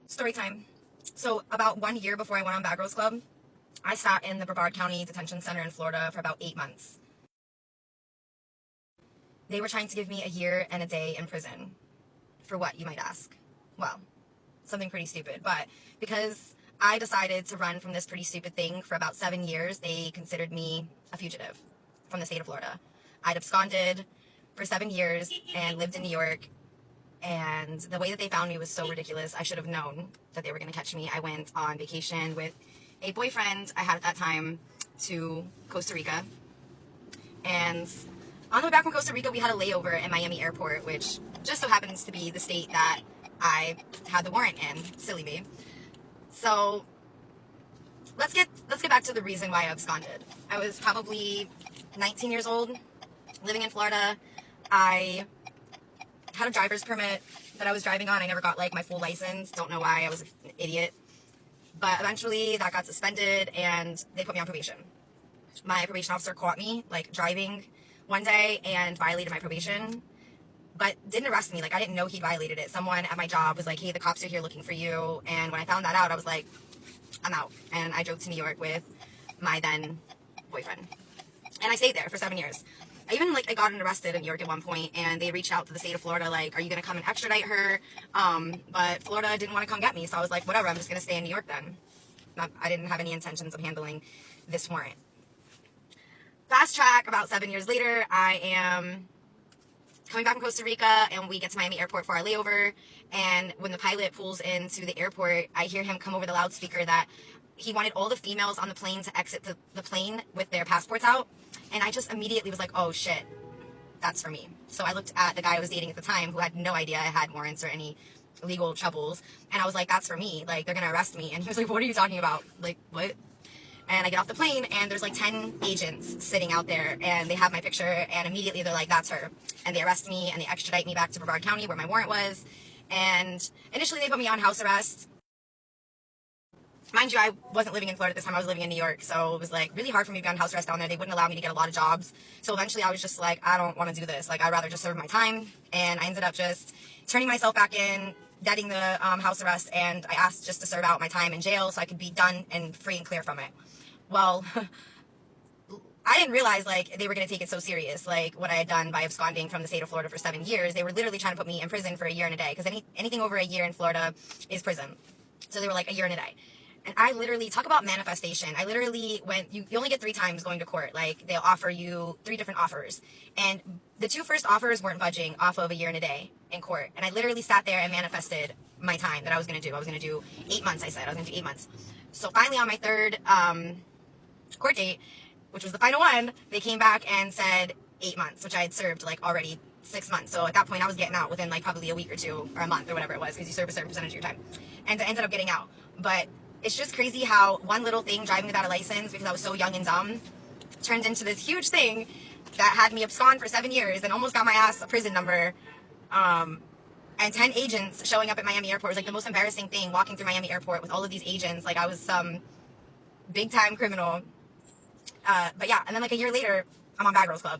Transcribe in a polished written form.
Story time. So about 1 year before I went on Bad Girls Club, I sat in the Brevard County Detention Center in Florida for about 8 months. They were trying to give me a year and a day in prison. For what, you might ask? Well, something pretty stupid, but because I decided to run from this pretty stupid thing for about 7 years, they considered me a fugitive from the state of Florida. I'd absconded for 7 years and lived in New York, and the way that they found me was so ridiculous. I should have known that they were going to catch me. I went on vacation with a boyfriend I had at that time to Costa Rica, and on the way back from Costa Rica, we had a layover in Miami Airport, which just so happens to be the state that I had the warrant in. Silly me. So let's get back to the reason why I absconded. I was probably 19 years old, living in Florida. I had a driver's permit that I was driving on. I never got like my full license. Don't know why. I was an idiot. But eventually that got suspended and they put me on probation. My probation officer caught me like driving one day and violated my probation, but didn't arrest me. Like, I didn't know he violated it. Someone at my job was like, hey, the cops are here looking for you. And when I found that out, I was like, I'm out. And I drove to New York with my then boyfriend. And I stayed there for 7 years. I got arrested in New York at one point, and they reached out to the state of Florida, like, are you going to come and extradite her? But Florida didn't want to come get me. So I was like, whatever, I'm just going to stay in New York then. I didn't have any intentions of handling this warrant. Fast track, about 7 years later, I am coming back from Costa Rica, and we get to Miami Airport for our layover, and when the pilot pulls into the airport, I hear him come over the loudspeaker that he wanted all the females on the plane to exit the plane with their passports out, and I just immediately was like, oh shit, that's for me. So I looked at the guy I was dating at the time, who had no idea I had warrants or any legal troubles, and I was like, that's for me, like, they're gonna arrest me. And he was like, what are you talking about? Like, what? And I get off the plane, and there's like 10 agents sitting out there, and they have my picture, and immediately they're like, that's her. And they arrest me, and they extradite me back to Brevard County, where my warrant was. And initially they put me on house arrest. Mind you, I wasn't living in Florida at this time. I was living in New York, so it was like really hard for me to be on house arrest down there. They wouldn't allow me to get a lot of jobs. So eventually I was just like, I don't want to do this. Like, I'd rather just serve my time. And I ended up just turning myself back in, getting the house arrest, and I asked just to serve out my time in jail so I could be done and free and clear from it. Well, I didn't realize, like, they were going to take it so serious, like, what I had done by absconding from the state of Florida for 7 years. They were literally trying to put me in prison for a year and a day, because anything over a year in Florida is prison. So they were like, a year and a day. And I literally, talk about manifestation. I literally went, you only get 3 times going to court. Like, they'll offer you 3 different offers. And the 2 first offers weren't budging off of a year and a day in court. And I literally sat there and manifested my time that I was going to do. I was going to do 8 months, I said. I was going to do 8 months. So finally, on my third court date, which was the final one, they came back and said 8 months, which I had served like already 6 months. So at that point I was getting out within like probably a week or 2 or a month or whatever it was, because you serve a certain percentage of your time. And I ended up getting out. But it's just crazy how one little thing, driving without a license because I was so young and dumb, turned into this huge thing that had me abscond for 7 years and almost got my ass a prison number. And 10 agents showing up at Miami Airport was like the most embarrassing thing, walking through Miami Airport with all of these agents. Like, I was some big time criminal. But yeah, and then like a year later, I'm on Bad Girls Club.